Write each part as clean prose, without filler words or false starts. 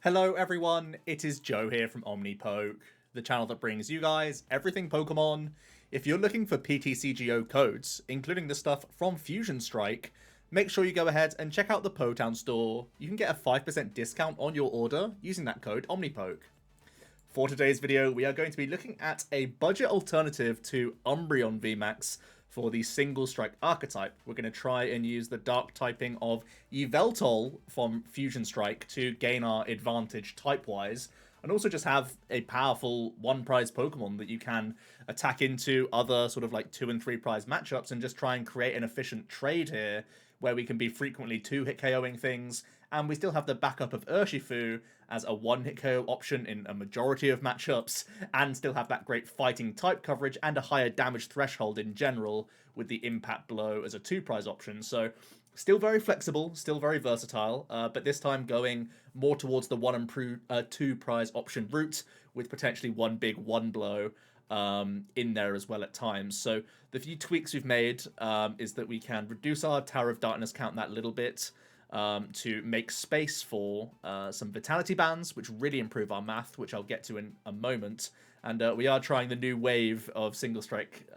Hello everyone, it is Joe here from Omnipoke, the channel that brings you guys everything Pokemon. If you're looking for PTCGO codes, including the stuff from Fusion Strike, make sure you go ahead and check out the Potown store. You can get a 5% discount on your order using that code Omnipoke. For today's video, we are going to be looking at a budget alternative to Umbreon VMAX for the single strike archetype. We're going to try and use the dark typing of Yveltal from Fusion Strike to gain our advantage type-wise, and also just have a powerful one prize Pokemon that you can attack into other sort of like 2 and 3 prize matchups and just try and create an efficient trade here where we can be frequently 2-hit KOing things, and we still have the backup of Urshifu as a 1-hit KO option in a majority of matchups, and still have that great fighting type coverage and a higher damage threshold in general with the impact blow as a 2-prize option. So still very flexible, still very versatile, but this time going more towards the 1 and 2 prize option route with potentially one big 1 blow in there as well at times. So the few tweaks we've made is that we can reduce our Tower of Darkness count that little bit to make space for some Vitality Bands, which really improve our math, which I'll get to in a moment. And we are trying the new wave of single strike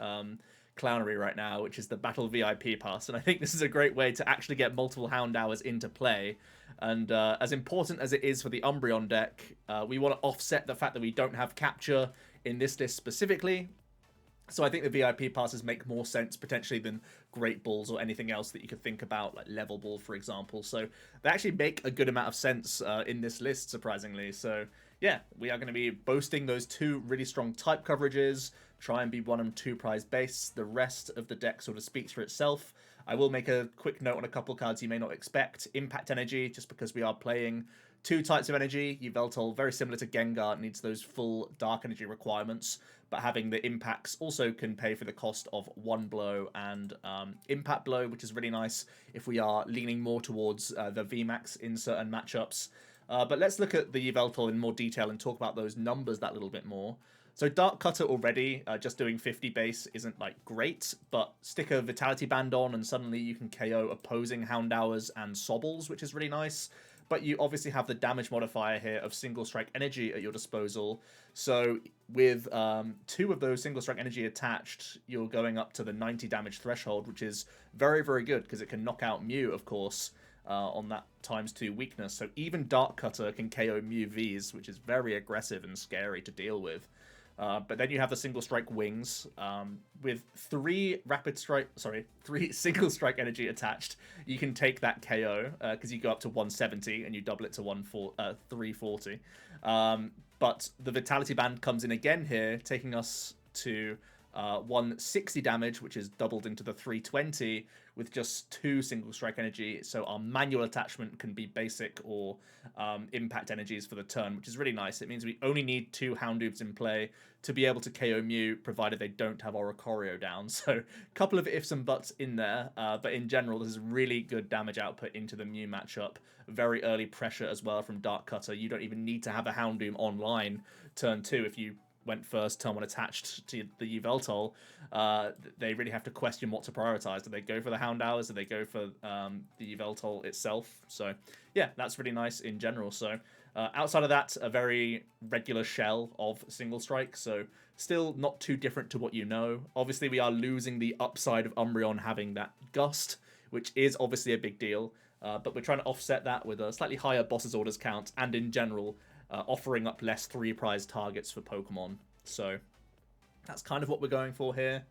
clownery right now, which is the Battle VIP Pass. And I think this is a great way to actually get multiple Houndours into play. And as important as it is for the Umbreon deck, we want to offset the fact that we don't have capture in this list specifically. So I think the VIP passes make more sense potentially than Great Balls or anything else that you could think about, like Level Ball, for example. So they actually make a good amount of sense in this list, surprisingly. So yeah, we are going to be boasting those 2 really strong type coverages, try and be 1 and 2 prize base. The rest of the deck sort of speaks for itself. I will make a quick note on a couple cards you may not expect. Impact Energy, just because we are playing 2 types of energy. Yveltal, very similar to Gengar, needs those full dark energy requirements, but having the impacts also can pay for the cost of 1 blow and impact blow, which is really nice if we are leaning more towards the VMAX in certain matchups. But let's look at the Yveltal in more detail and talk about those numbers that little bit more. So Dark Cutter already, just doing 50 base isn't like great, but stick a Vitality Band on and suddenly you can KO opposing Houndours and Sobbles, which is really nice. But you obviously have the damage modifier here of single strike energy at your disposal. So with 2 of those single strike energy attached, you're going up to the 90 damage threshold, which is very, very good because it can knock out Mew, of course, on that ×2 weakness. So even Dark Cutter can KO Mew Vs, which is very aggressive and scary to deal with. But then you have the single strike wings with 3 single strike energy attached. You can take that KO because you go up to 170 and you double it to 340. But the Vitality Band comes in again here, taking us to 160 damage, which is doubled into the 320 with just 2 single strike energy. So our manual attachment can be basic or impact energies for the turn, which is really nice. It means we only need 2 Houndooms in play to be able to KO Mew, provided they don't have Oricorio down. So a couple of ifs and buts in there, but in general, this is really good damage output into the Mew matchup. Very early pressure as well from Dark Cutter. You don't even need to have a Houndoom online turn 2 if you went first, turn 1 attached to the Yveltal. They really have to question what to prioritize. Do they go for the Houndours? Do they go for the Yveltal itself? So yeah, that's really nice in general. So outside of that, a very regular shell of single strike. So still not too different to what you know. Obviously, we are losing the upside of Umbreon having that Gust, which is obviously a big deal. But we're trying to offset that with a slightly higher Boss's Orders count and in general offering up less 3 prize targets for Pokemon. So that's kind of what we're going for here.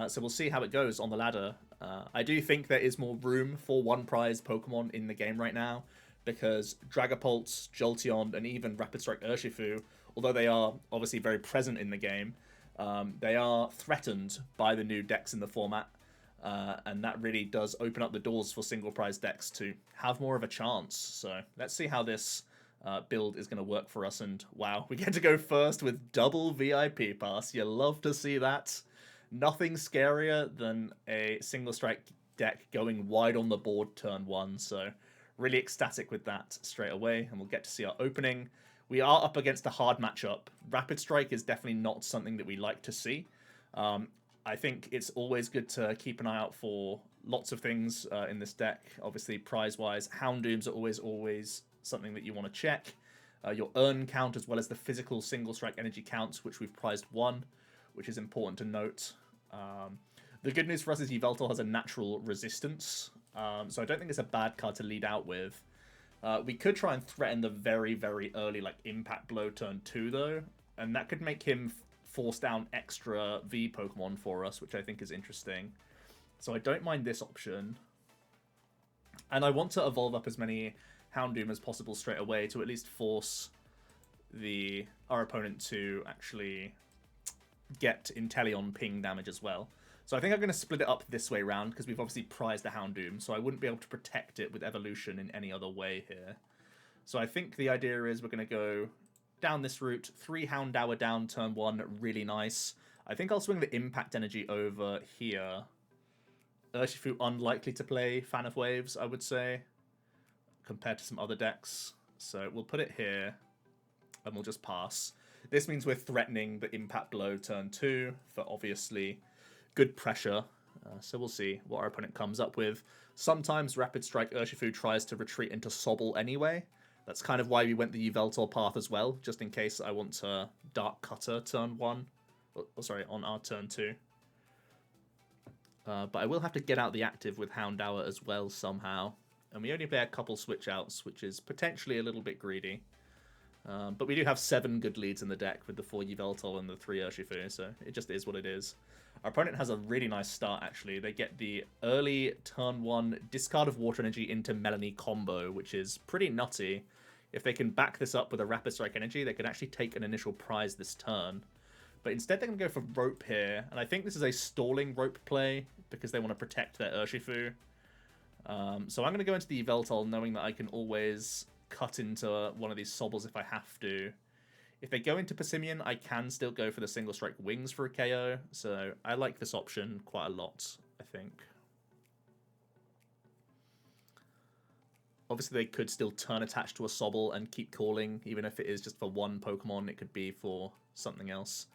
So we'll see how it goes on the ladder. I do think there is more room for 1 prize Pokemon in the game right now, because Dragapult, Jolteon, and even Rapid Strike Urshifu, although they are obviously very present in the game, they are threatened by the new decks in the format. And that really does open up the doors for single prize decks to have more of a chance. So let's see how this build is going to work for us. And wow, we get to go first with double VIP pass. You love to see that. Nothing scarier than a single strike deck going wide on the board turn 1. So really ecstatic with that straight away. And we'll get to see our opening. We are up against a hard matchup. Rapid Strike is definitely not something that we like to see. I think it's always good to keep an eye out for lots of things in this deck. Obviously, prize-wise, Houndooms are always something that you want to check. your Urn count, as well as the physical single strike energy counts, which we've prized 1, which is important to note. The good news for us is Yveltal has a natural resistance, so I don't think it's a bad card to lead out with. We could try and threaten the very, very early like Impact Blow turn 2, though, and that could make him force down extra V Pokemon for us, which I think is interesting. So I don't mind this option. And I want to evolve up as many Houndoom as possible straight away to at least force our opponent to actually get Inteleon ping damage as well. So I think I'm going to split it up this way round, because we've obviously prized a Houndoom, so I wouldn't be able to protect it with Evolution in any other way here. So I think the idea is we're going to go down this route, 3 Houndour down turn 1, really nice. I think I'll swing the Impact Energy over here. Urshifu unlikely to play Fan of Waves, I would say, compared to some other decks. So we'll put it here, and we'll just pass. This means we're threatening the Impact Blow turn 2 for obviously good pressure. So we'll see what our opponent comes up with. Sometimes Rapid Strike Urshifu tries to retreat into Sobble anyway. That's kind of why we went the Yveltal path as well, just in case I want to Dark Cutter turn 1. Oh, sorry, on our turn 2. But I will have to get out the active with Houndour as well somehow. And we only play a couple switch outs, which is potentially a little bit greedy. But we do have 7 good leads in the deck with the 4 Yveltal and the 3 Urshifu, so it just is what it is. Our opponent has a really nice start, actually. They get the early turn 1 discard of Water Energy into Melanie combo, which is pretty nutty. If they can back this up with a Rapid Strike Energy, they can actually take an initial prize this turn. But instead they're going to go for Rope here, and I think this is a stalling Rope play, because they want to protect their Urshifu. So I'm going to go into the Yveltal, knowing that I can always cut into one of these Sobbles if I have to. If they go into Passimian, I can still go for the single strike Wings for a KO, so I like this option quite a lot, I think. Obviously, they could still turn attached to a Sobble and keep calling, even if it is just for one Pokemon, it could be for something else.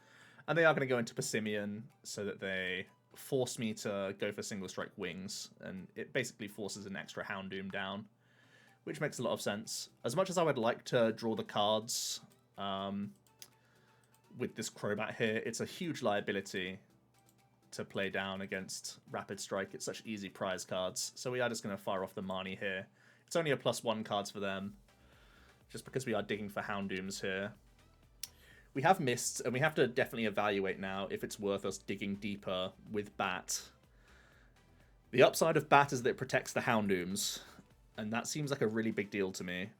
And they are going to go into Passimian so that they force me to go for single strike Wings, and it basically forces an extra Houndoom down, which makes a lot of sense. As much as I would like to draw the cards with this Crobat here, it's a huge liability to play down against Rapid Strike. It's such easy prize cards. So we are just going to fire off the Marnie here. It's only a +1 cards for them, just because we are digging for Houndooms here. We have missed, and we have to definitely evaluate now if it's worth us digging deeper with Bat. The upside of Bat is that it protects the Houndooms, and that seems like a really big deal to me.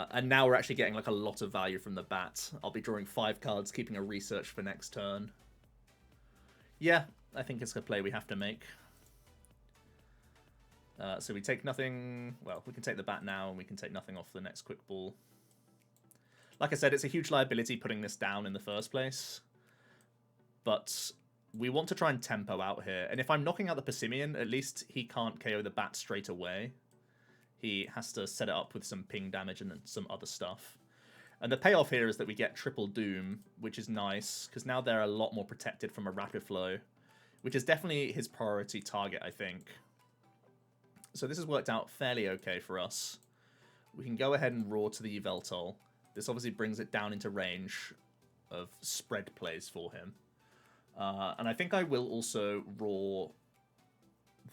And now we're actually getting like a lot of value from the Bat. I'll be drawing 5 cards, keeping a research for next turn. Yeah, I think it's a play we have to make. So we take nothing. Well, we can take the Bat now, and we can take nothing off the next Quick Ball. Like I said, it's a huge liability putting this down in the first place. But we want to try and tempo out here. And if I'm knocking out the Passimian, at least he can't KO the Bat straight away. He has to set it up with some ping damage and some other stuff. And the payoff here is that we get Triple Doom, which is nice, because now they're a lot more protected from a Rapid Flow, which is definitely his priority target, I think. So this has worked out fairly okay for us. We can go ahead and roar to the Yveltal. This obviously brings it down into range of spread plays for him. And I think I will also roar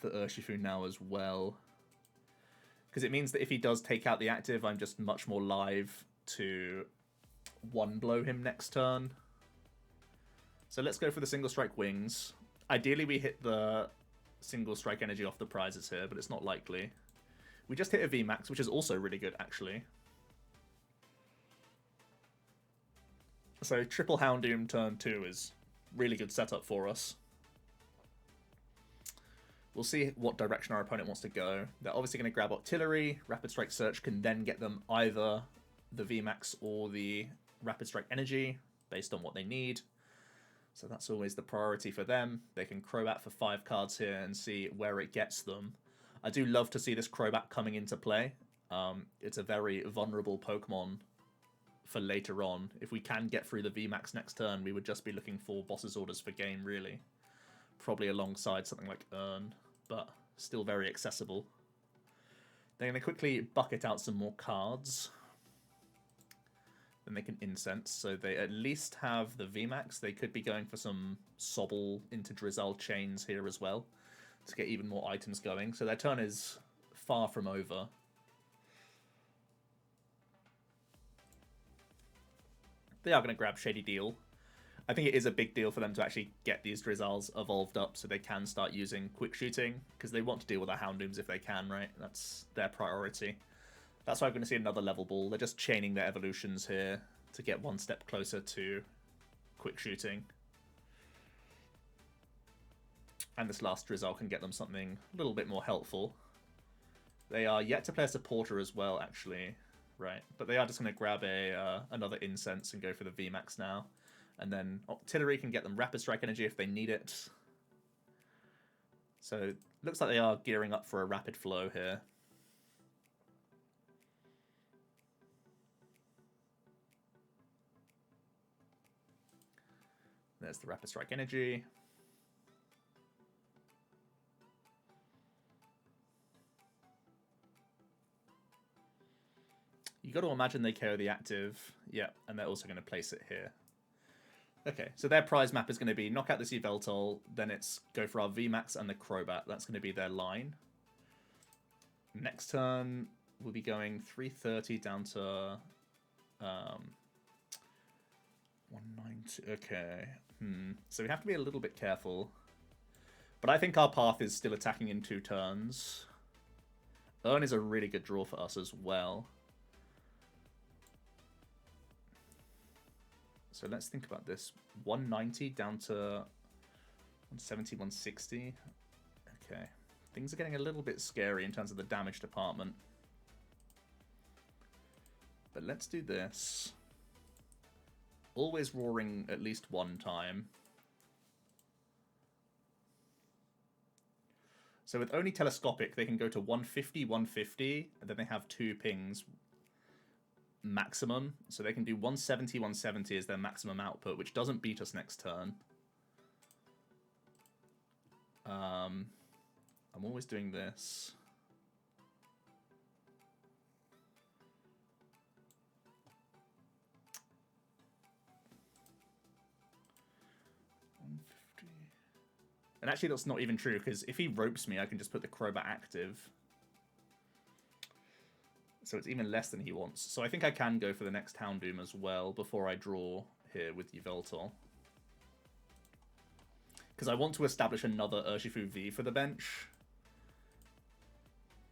the Urshifu now as well, because it means that if he does take out the active, I'm just much more live to one-blow him next turn. So let's go for the single strike Wings. Ideally, we hit the single strike energy off the prizes here, but it's not likely. We just hit a VMAX, which is also really good, actually. So triple Houndoom turn 2 is really good setup for us. We'll see what direction our opponent wants to go. They're obviously going to grab Artillery. Rapid Strike Search can then get them either the VMAX or the Rapid Strike Energy, based on what they need. So that's always the priority for them. They can Crobat for 5 cards here and see where it gets them. I do love to see this Crobat coming into play. It's a very vulnerable Pokemon for later on. If we can get through the VMAX next turn, we would just be looking for Boss's Orders for game, really. Probably alongside something like Urn, but still very accessible. They're going to quickly bucket out some more cards. Then they can incense, so they at least have the VMAX. They could be going for some Sobble into Drizzle chains here as well to get even more items going. So their turn is far from over. They are going to grab Shady Deal. I think it is a big deal for them to actually get these Drizzles evolved up so they can start using quick shooting, because they want to deal with their Houndooms if they can, right? That's their priority. That's why I'm going to see another level ball. They're just chaining their evolutions here to get one step closer to quick shooting. And this last Drizzle can get them something a little bit more helpful. They are yet to play a supporter as well, actually. Right, but they are just going to grab another Incense and go for the VMAX now. And then Artillery can get them Rapid Strike energy if they need it. So, looks like they are gearing up for a Rapid Flow here. There's the Rapid Strike energy. You got to imagine they KO the active. Yeah, and they're also going to place it here. Okay, so their prize map is going to be knock out this Yveltal, then it's go for our VMAX and the Crobat. That's going to be their line. Next turn, we'll be going 330 down to 190. Okay. So we have to be a little bit careful. But I think our path is still attacking in 2 turns. Urn is a really good draw for us as well. So let's think about this. 190 down to 170, 160. Okay. Things are getting a little bit scary in terms of the damage department. But let's do this. Always roaring at least one time. So with only telescopic, they can go to 150, 150, and then they have 2 pings maximum. So they can do 170, 170 as their maximum output, which doesn't beat us next turn. I'm always doing this. And actually that's not even true, because if he ropes me, I can just put the Crobat active. So it's even less than he wants. So I think I can go for the next Houndoom as well before I draw here with Yveltal. Because I want to establish another Urshifu V for the bench.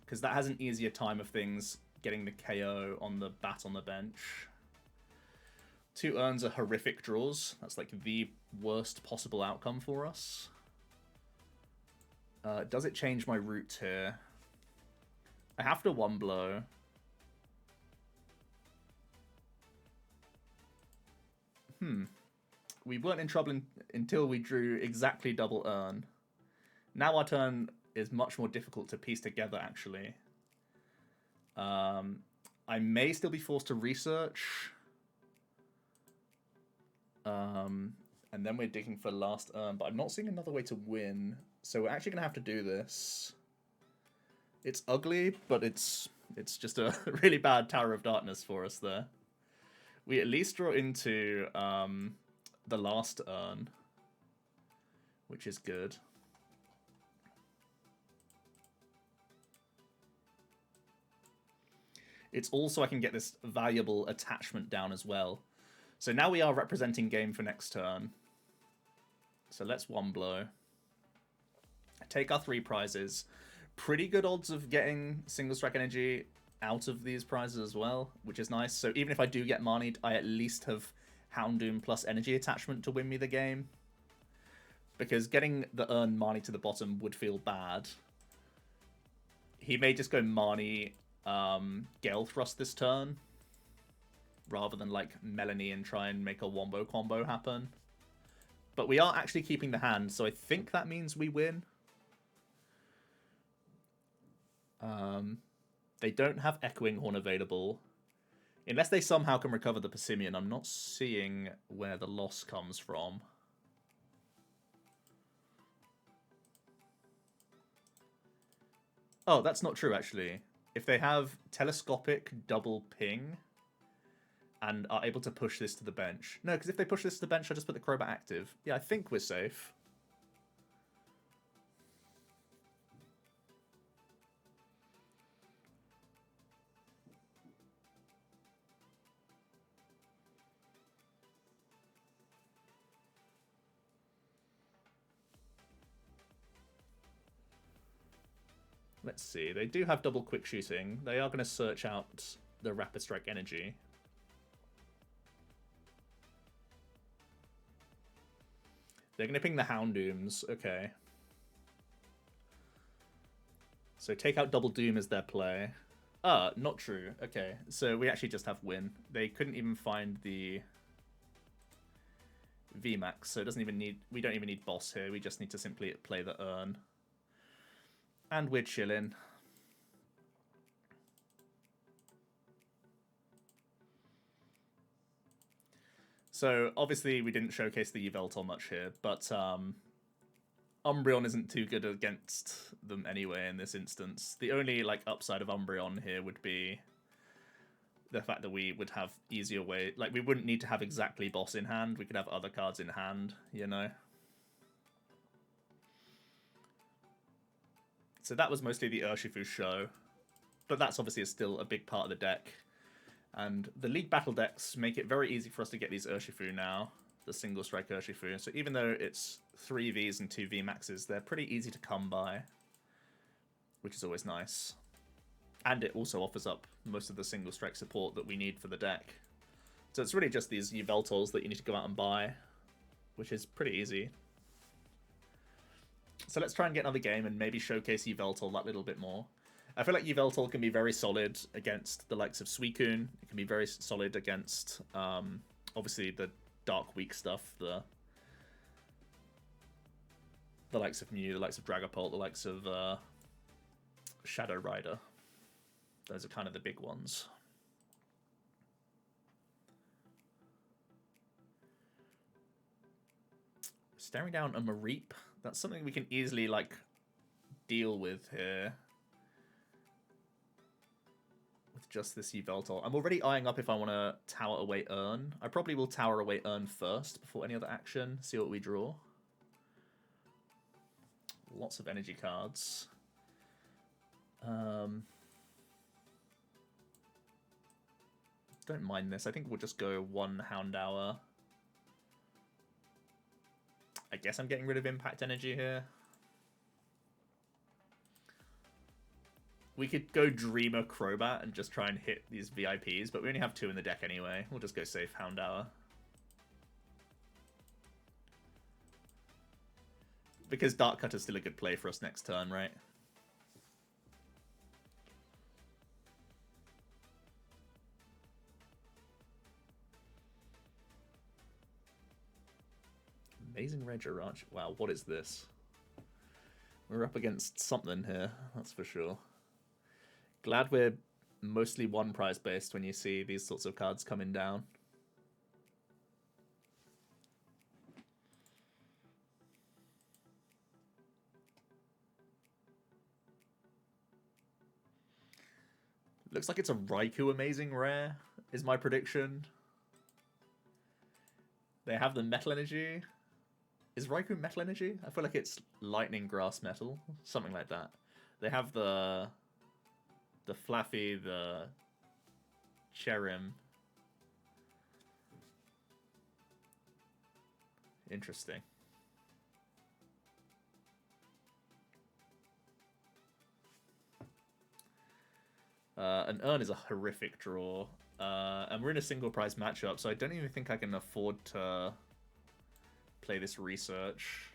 Because that has an easier time of things getting the KO on the bat on the bench. 2 Urns are horrific draws. That's like the worst possible outcome for us. Does it change my route here? I have to one blow. We weren't in trouble until we drew exactly double Urn. Now our turn is much more difficult to piece together, actually. I may still be forced to research. And then we're digging for last Urn, but I'm not seeing another way to win. So we're actually going to have to do this. It's ugly, but it's just a really bad Tower of Darkness for us there. We at least draw into the last Urn, which is good. It's also I can get this valuable attachment down as well. So now we are representing game for next turn. So let's one blow. Take our 3 prizes. Pretty good odds of getting single strike energy out of these prizes as well, which is nice. So even if I do get Marnie, I at least have Houndoom plus energy attachment to win me the game. Because getting the Urn Marnie to the bottom would feel bad. He may just go Marnie Gale Thrust this turn, rather than like Melanie and try and make a wombo combo happen. But we are actually keeping the hand, so I think that means we win. They don't have Echoing Horn available. Unless they somehow can recover the Persimmon, I'm not seeing where the loss comes from. Oh, that's not true, actually. If they have telescopic double ping and are able to push this to the bench. No, because if they push this to the bench, I'll just put the Crobat active. Yeah, I think we're safe. Let's see. They do have double quick shooting. They are going to search out the Rapid Strike energy. They're going to ping the Houndooms. Okay. So take out Double Doom as their play. Not true. Okay. So we actually just have win. They couldn't even find the VMAX, so it doesn't even need... We don't even need boss here. We just need to simply play the Urn. And we're chilling. So, obviously, we didn't showcase the Yveltal much here, but Umbreon isn't too good against them anyway in this instance. The only, like, upside of Umbreon here would be the fact that we would have easier way... Like, we wouldn't need to have exactly boss in hand. We could have other cards in hand, you know? So that was mostly the Urshifu show, but that's obviously still a big part of the deck. And the League Battle decks make it very easy for us to get these Urshifu now, the single strike Urshifu. So even though it's 3 Vs and 2 VMAXs, they're pretty easy to come by, which is always nice. And it also offers up most of the single strike support that we need for the deck. So it's really just these Yveltals that you need to go out and buy, which is pretty easy. So let's try and get another game and maybe showcase Yveltal that little bit more. I feel like Yveltal can be very solid against the likes of Suicune. It can be very solid against, obviously, the Dark Weak stuff. The likes of Mew, the likes of Dragapult, the likes of Shadow Rider. Those are kind of the big ones. Staring down a Mareep. That's something we can easily, like, deal with here. With just this Yveltal. I'm already eyeing up if I want to tower away Urn. I probably will tower away Urn first before any other action. See what we draw. Lots of energy cards. Don't mind this. I think we'll just go 1 Houndour. I guess I'm getting rid of Impact Energy here. We could go Dreamer Crobat and just try and hit these VIPs, but we only have 2 in the deck anyway. We'll just go safe Houndour. Because Dark Cut is still a good play for us next turn, right? Amazing Reg Arch. Wow, what is this? We're up against something here, that's for sure. Glad we're mostly 1 prize based when you see these sorts of cards coming down. Looks like it's a Raikou Amazing Rare, is my prediction. They have the Metal Energy. Is Raikou Metal Energy? I feel like it's Lightning Grass Metal, something like that. They have the Flaffy, the Cherim. Interesting. An Urn is a horrific draw. And we're in a single prize matchup, so I don't even think I can afford to play this research.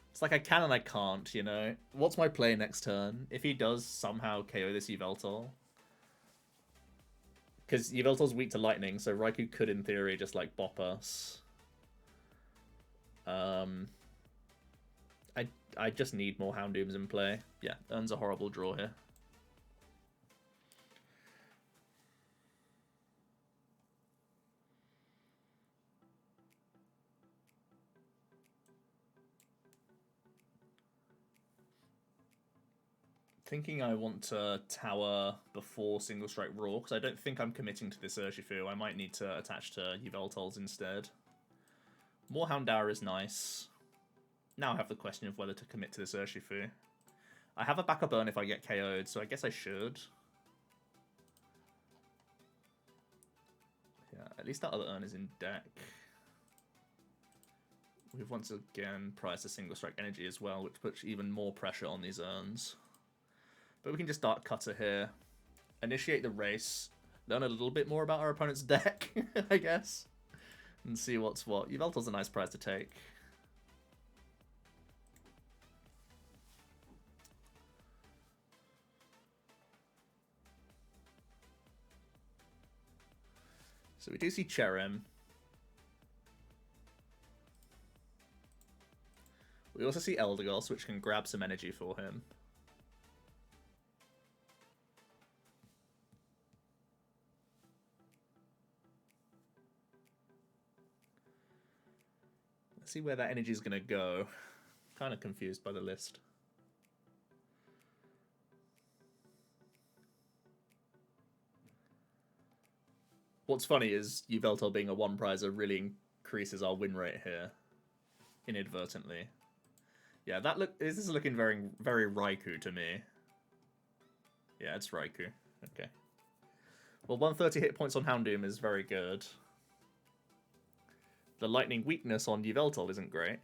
It's like I can and I can't, you know? What's my play next turn? If he does somehow KO this Yveltal. Because Yveltal's weak to lightning, so Raikou could, in theory, just, like, bop us. I just need more Houndooms in play. Yeah, Urn's a horrible draw here. thinking I want to tower before Single Strike Raw, because I don't think I'm committing to this Urshifu. I might need to attach to Yveltal instead. More Houndour is nice. Now I have the question of whether to commit to this Urshifu. I have a backup Urn if I get KO'd, so I guess I should. Yeah, at least that other Urn is in deck. We've once again priced a Single Strike Energy as well, which puts even more pressure on these Urns. But we can just start Cutter here, initiate the race, learn a little bit more about our opponent's deck, I guess, and see what's what. Yveltal's a nice prize to take. So we do see Cherrim. We also see Eldegoss, which can grab some energy for him. Let's see where that energy is going to go. Kind of confused by the list. What's funny is Yveltal being a one-prizer really increases our win rate here, inadvertently. Yeah, this is looking very, very Raikou to me. Yeah, it's Raikou. Okay. Well, 130 hit points on Houndoom is very good. The lightning weakness on Yveltal isn't great.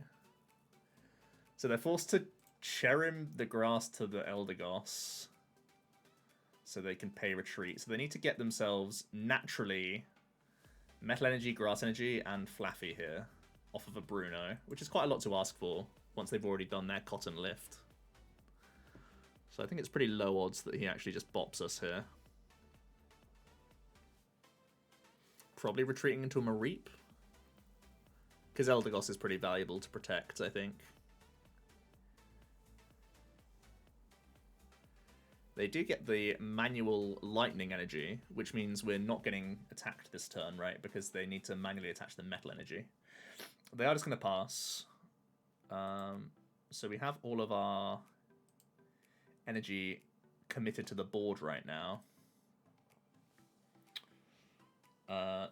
So they're forced to Cherrim the grass to the Eldegoss so they can pay retreat. So they need to get themselves naturally Metal Energy, Grass Energy, and Flaffy here off of a Bruno, which is quite a lot to ask for once they've already done their Cotton Lift. So I think it's pretty low odds that he actually just bops us here. Probably retreating into a Mareep, because Eldegoss is pretty valuable to protect, I think. They do get the manual lightning energy, which means we're not getting attacked this turn, right? Because they need to manually attach the metal energy. They are just going to pass. So we have all of our energy committed to the board right now.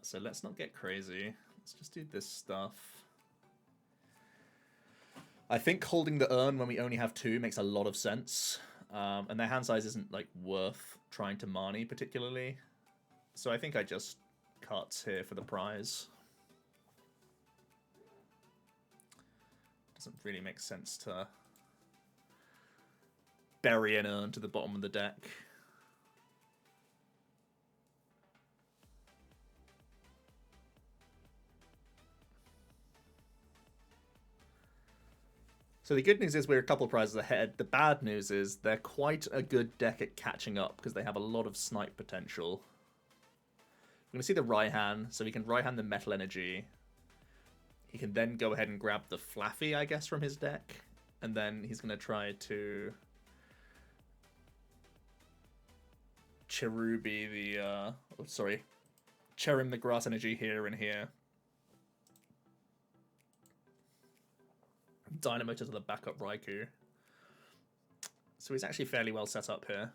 So let's not get crazy. Let's just do this stuff. I think holding the Urn when we only have 2 makes a lot of sense. And their hand size isn't like worth trying to Marnie particularly. So I think I just cut here for the prize. Doesn't really make sense to bury an Urn to the bottom of the deck. So the good news is we're a couple prizes ahead. The bad news is they're quite a good deck at catching up because they have a lot of snipe potential. We're going to see the Raihan, so we can Raihan the Metal Energy. He can then go ahead and grab the Flaffy, I guess, from his deck. And then he's going to try to Cherubi the... Cherrim the Grass Energy here and here. Dynamo to the backup Raikou. So he's actually fairly well set up here.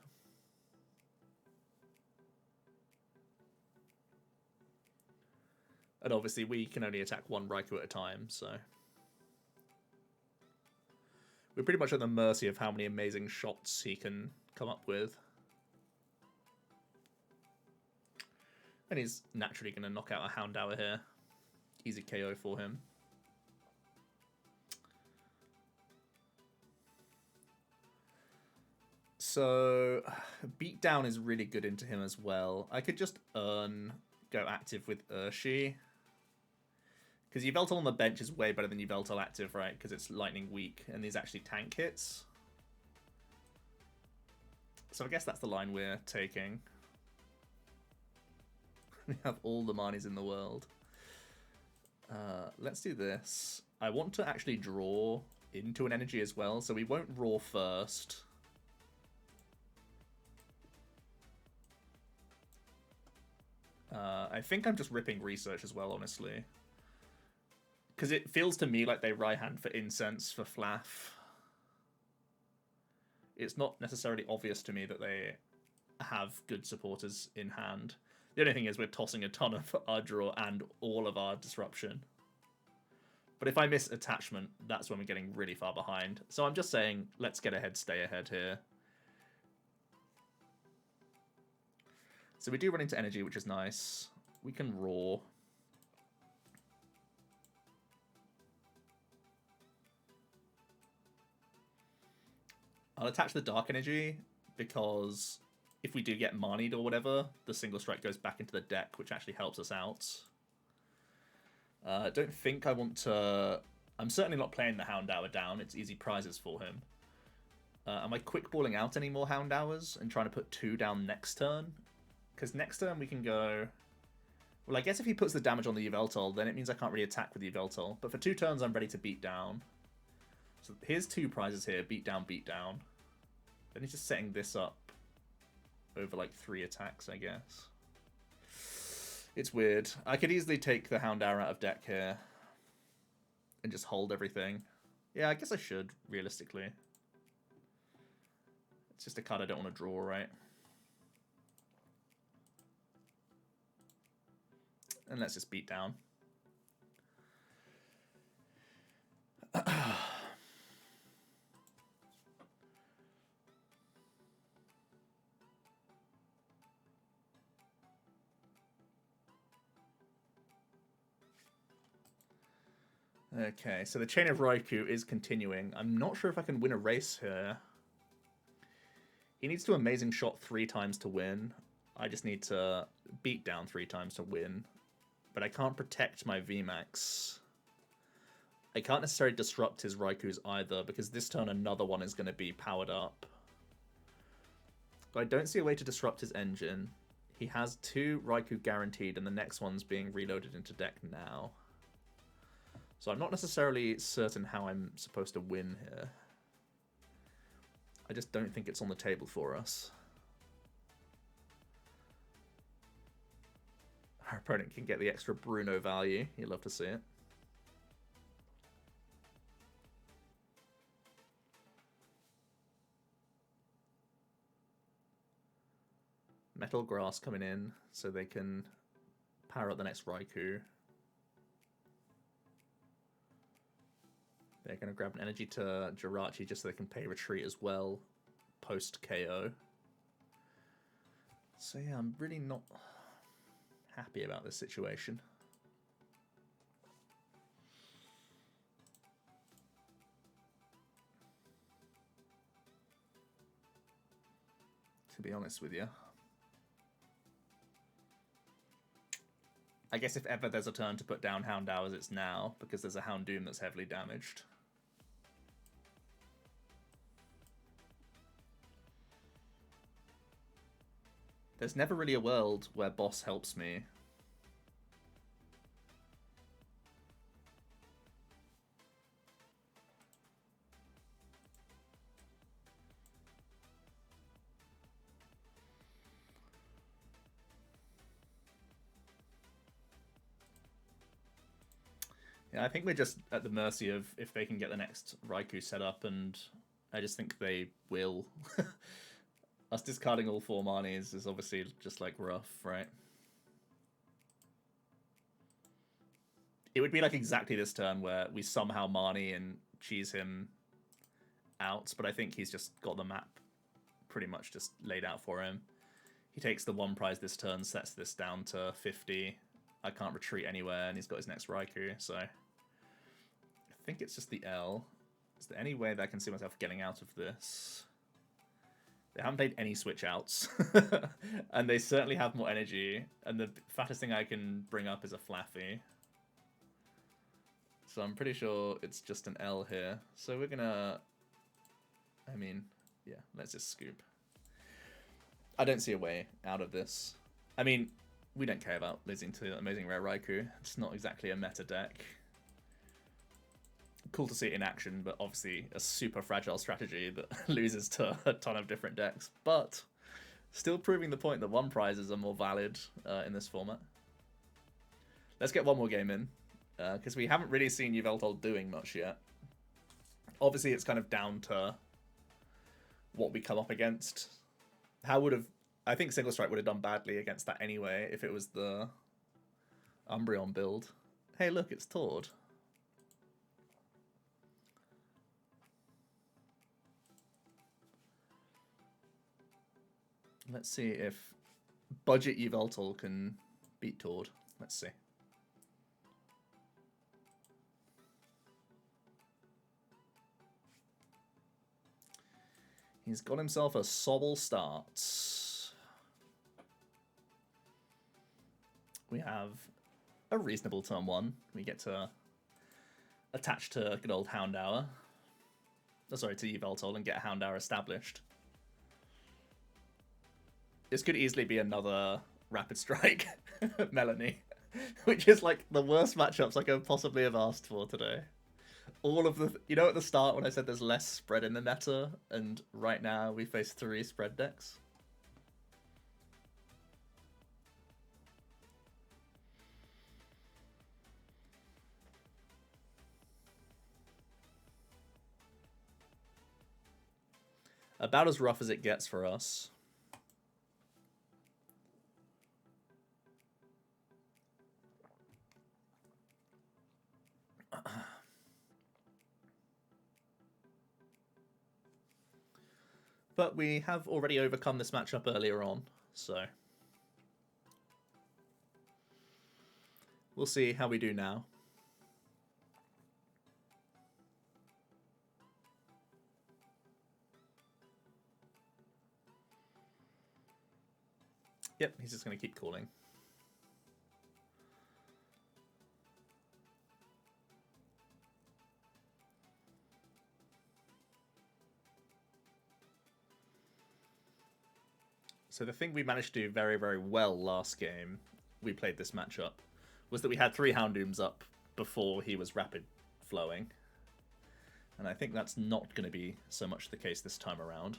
And obviously we can only attack one Raikou at a time, so... We're pretty much at the mercy of how many amazing shots he can come up with. And he's naturally going to knock out a Houndour here. Easy KO for him. So, Beatdown is really good into him as well. I could just go active with Urshi. Because Yveltal on the bench is way better than Yveltal active, right? Because it's lightning weak, and these actually tank hits. So I guess that's the line we're taking. We have all the Marnies in the world. Let's do this. I want to actually draw into an energy as well, so we won't raw first. I think I'm just ripping research as well, honestly. Because it feels to me like they Raihan for Incense, for Flaff. It's not necessarily obvious to me that they have good supporters in hand. The only thing is we're tossing a ton of our draw and all of our disruption. But if I miss attachment, that's when we're getting really far behind. So I'm just saying, let's get ahead, stay ahead here. So we do run into energy, which is nice. We can roar. I'll attach the dark energy because if we do get Marnied or whatever, the single strike goes back into the deck, which actually helps us out. I don't think I want to... I'm certainly not playing the Houndour down. It's easy prizes for him. Am I quick balling out any more Houndours and trying to put 2 down next turn? Because next turn we can go... Well, I guess if he puts the damage on the Yveltal, then it means I can't really attack with the Yveltal. But for 2 turns, I'm ready to beat down. So here's 2 prizes here. Beat down, beat down. Then he's just setting this up over like 3 attacks, I guess. It's weird. I could easily take the Houndour out of deck here and just hold everything. Yeah, I guess I should, realistically. It's just a card I don't want to draw, right? And let's just beat down. Okay, so the Chain of Raikou is continuing. I'm not sure if I can win a race here. He needs to Amazing Shot 3 times to win. I just need to beat down 3 times to win. But I can't protect my VMAX. I can't necessarily disrupt his Raikous either, because this turn another one is going to be powered up. But I don't see a way to disrupt his engine. He has 2 Raikou guaranteed, and the next one's being reloaded into deck now. So I'm not necessarily certain how I'm supposed to win here. I just don't think it's on the table for us. Our opponent can get the extra Bruno value. You'd love to see it. Metal Grass coming in so they can power up the next Raikou. They're going to grab an energy to Jirachi just so they can pay retreat as well post KO. So yeah, I'm really not happy about this situation. To be honest with you. I guess if ever there's a turn to put down Houndours, it's now, because there's a Houndoom that's heavily damaged. There's never really a world where boss helps me. Yeah, I think we're just at the mercy of if they can get the next Raikou set up, and I just think they will. Us discarding all 4 Marnies is obviously just like rough, right? It would be like exactly this turn where we somehow Marnie and cheese him out, but I think he's just got the map pretty much just laid out for him. He takes the 1 prize this turn, sets this down to 50. I can't retreat anywhere, and he's got his next Raikou, so I think it's just the L. Is there any way that I can see myself getting out of this? They haven't played any switch outs, and they certainly have more energy, and the fattest thing I can bring up is a Flaffy. So I'm pretty sure it's just an L here. So we're gonna... I mean, yeah, let's just scoop. I don't see a way out of this. I mean, we don't care about losing to Amazing Rare Raikou. It's not exactly a meta deck. Cool to see it in action, but obviously a super fragile strategy that loses to a ton of different decks. But still proving the point that 1 prizes are more valid in this format. Let's get one more game in, because we haven't really seen Yveltal doing much yet. Obviously, it's kind of down to what we come up against. How would have... I think Single Strike would have done badly against that anyway if it was the Umbreon build. Hey, look, it's Tord. Let's see if budget Yveltal can beat Tord. Let's see. He's got himself a Sobble start. We have a reasonable turn 1. We get to attach to good old Houndour. Oh, sorry, to Yveltal and get Houndour established. This could easily be another Rapid Strike Melanie, which is like the worst matchups I could possibly have asked for today. All of the... You know at the start when I said there's less spread in the meta, and right now we face 3 spread decks? About as rough as it gets for us. But we have already overcome this matchup earlier on, so we'll see how we do now. Yep, he's just going to keep calling. So the thing we managed to do very, very well last game, we played this matchup, was that we had 3 Houndooms up before he was rapid flowing. And I think that's not going to be so much the case this time around.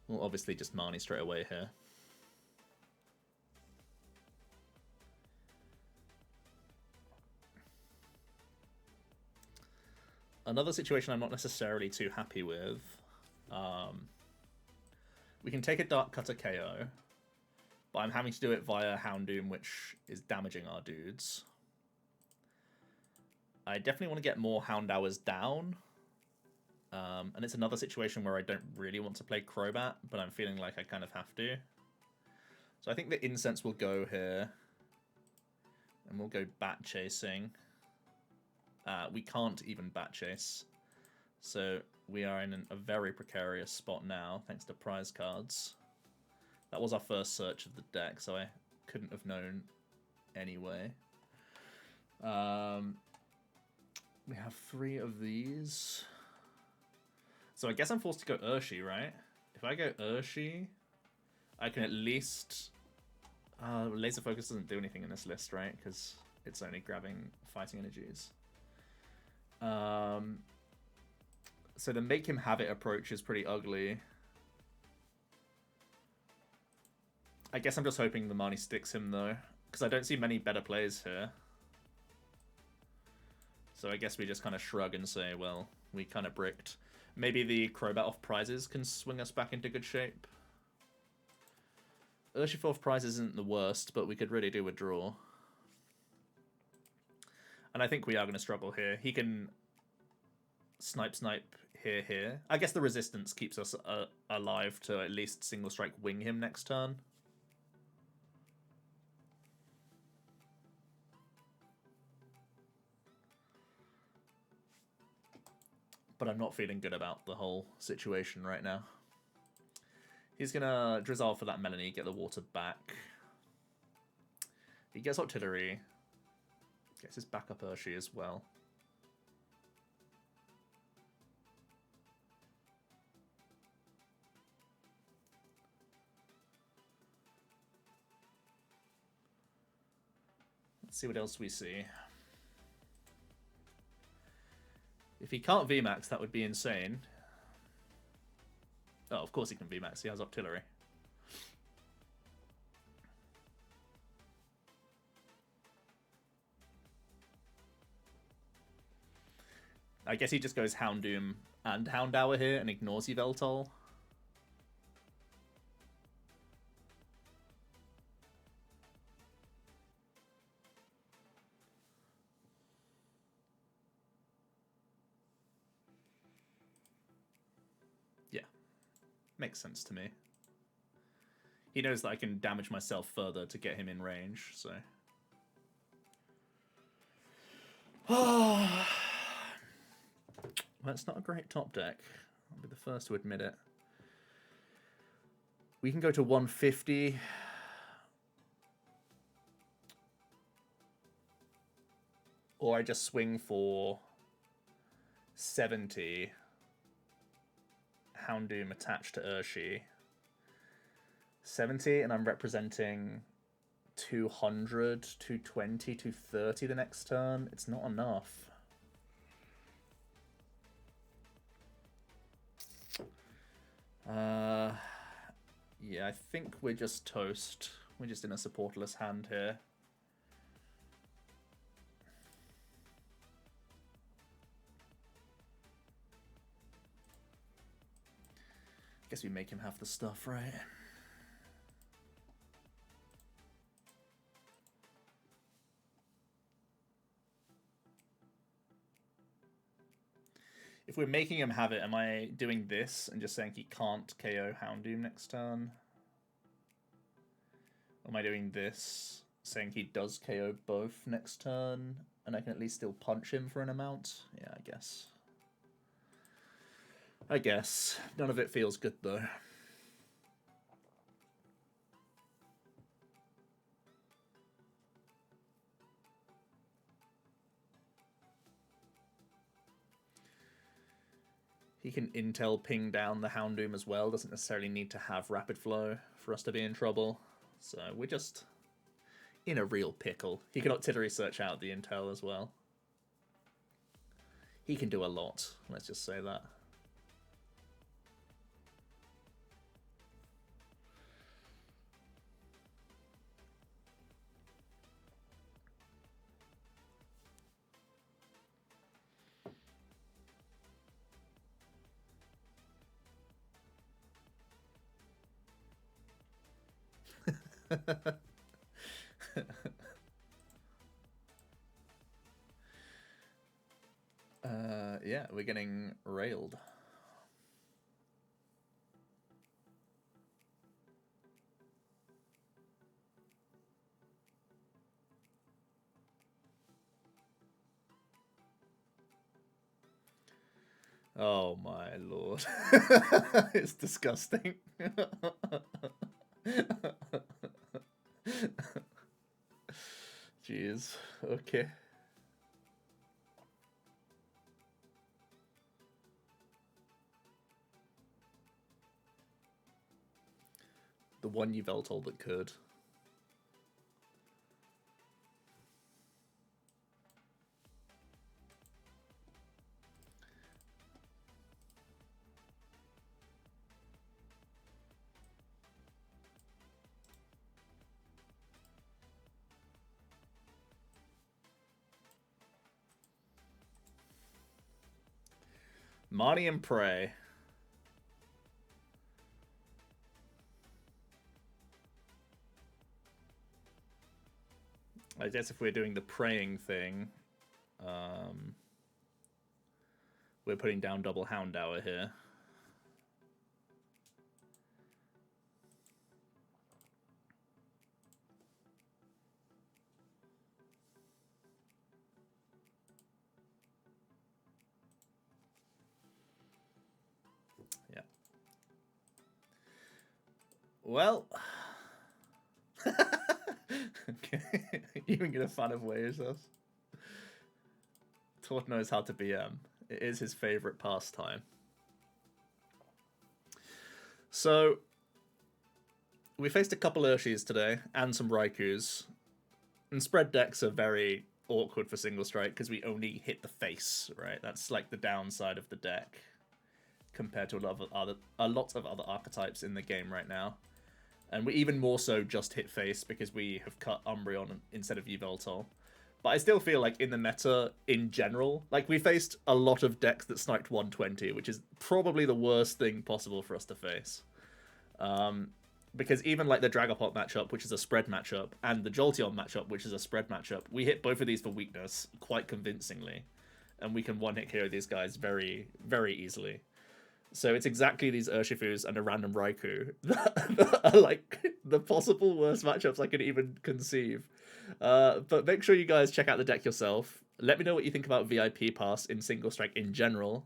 We'll obviously just Marnie straight away here. Another situation I'm not necessarily too happy with. We can take a Dark Cutter KO, but I'm having to do it via Houndoom, which is damaging our dudes. I definitely want to get more Houndours down. And it's another situation where I don't really want to play Crobat, but I'm feeling like I kind of have to. So I think the Incense will go here. And we'll go Bat Chasing. We can't even Bat Chase. So we are in a very precarious spot now, thanks to prize cards. That was our first search of the deck, so I couldn't have known anyway. We have 3 of these. So I guess I'm forced to go Urshi, right? If I go Urshi, I can at least... Laser Focus doesn't do anything in this list, right? Because it's only grabbing fighting energies. So the make him have it approach is pretty ugly. I guess I'm just hoping the Marnie sticks him though, because I don't see many better plays here. So I guess we just kind of shrug and say, well, we kind of bricked. Maybe the Crobat off prizes can swing us back into good shape. Urshifu off prizes isn't the worst, but we could really do a draw. And I think we are going to struggle here. He can snipe here. I guess the resistance keeps us alive to at least single strike wing him next turn. But I'm not feeling good about the whole situation right now. He's going to Drizzle for that Melanie, get the water back. He gets Octillery. Gets his backup Urshi as well. Let's see what else we see. If he can't VMAX, that would be insane. Oh, of course he can VMAX. He has Octillery. I guess he just goes Houndoom and Houndour here and ignores Yveltal. Yeah, makes sense to me. He knows that I can damage myself further to get him in range, so... That's not a great top deck. I'll be the first to admit it. We can go to 150. Or I just swing for 70. Houndoom attached to Urshifu. 70, and I'm representing 200, 220, 230 the next turn. It's not enough. Yeah, I think we're just toast. We're just in a supportless hand here. Guess we make him have the stuff, right? If we're making him have it, am I doing this and just saying he can't KO Houndoom next turn? Or am I doing this, saying he does KO both next turn, and I can at least still punch him for an amount? Yeah, I guess. I guess. None of it feels good, though. He can intel ping down the Houndoom as well. Doesn't necessarily need to have rapid flow for us to be in trouble. So we're just in a real pickle. He can artillery search out the intel as well. He can do a lot, let's just say that. Yeah, we're getting railed. Oh my lord. It's disgusting. Jeez. Okay. The one Yveltal that could. Marnie and Prey. I guess if we're doing the praying thing, we're putting down double Houndour here. Yeah. Well. Okay. Even get a fan of waves us. Tort knows how to BM. It is his favorite pastime. So we faced a couple Urshis today and some Raikus. And spread decks are very awkward for single strike because we only hit the face, right? That's like the downside of the deck compared to a lot of other archetypes in the game right now. And we even more so just hit face because we have cut Umbreon instead of Yveltal. But I still feel like in the meta in general, like we faced a lot of decks that sniped 120, which is probably the worst thing possible for us to face. Because even like the Dragapult matchup, which is a spread matchup, and the Jolteon matchup, which is a spread matchup, we hit both of these for weakness quite convincingly. And we can one-hit KO these guys very, very easily. So it's exactly these Urshifus and a random Raikou that are like the possible worst matchups I could even conceive. But make sure you guys check out the deck yourself. Let me know what you think about VIP Pass in Single Strike in general,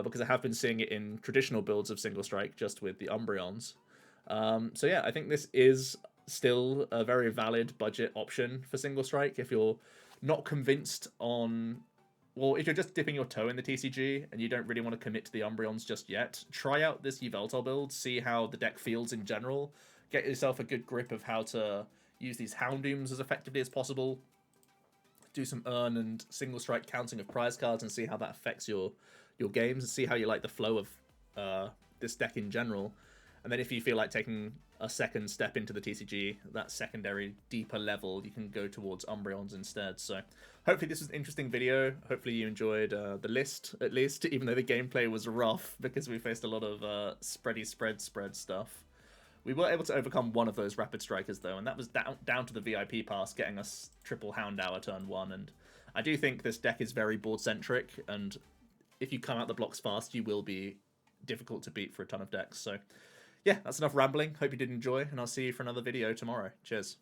because I have been seeing it in traditional builds of Single Strike just with the Umbreons. So yeah, I think this is still a very valid budget option for Single Strike if you're not convinced on... Well, if you're just dipping your toe in the TCG and you don't really want to commit to the Umbreons just yet, try out this Yveltal build, see how the deck feels in general, get yourself a good grip of how to use these Houndooms as effectively as possible, do some Urn and Single Strike counting of prize cards and see how that affects your games, and see how you like the flow of this deck in general. And then if you feel like taking a second step into the TCG, that secondary, deeper level, you can go towards Umbreons instead. So hopefully this was an interesting video. Hopefully you enjoyed the list, at least, even though the gameplay was rough because we faced a lot of spread stuff. We were able to overcome one of those Rapid Strikers, though, and that was down to the VIP Pass, getting us triple Houndour turn 1. And I do think this deck is very board-centric, and if you come out the blocks fast, you will be difficult to beat for a ton of decks. So yeah, that's enough rambling. Hope you did enjoy, and I'll see you for another video tomorrow. Cheers.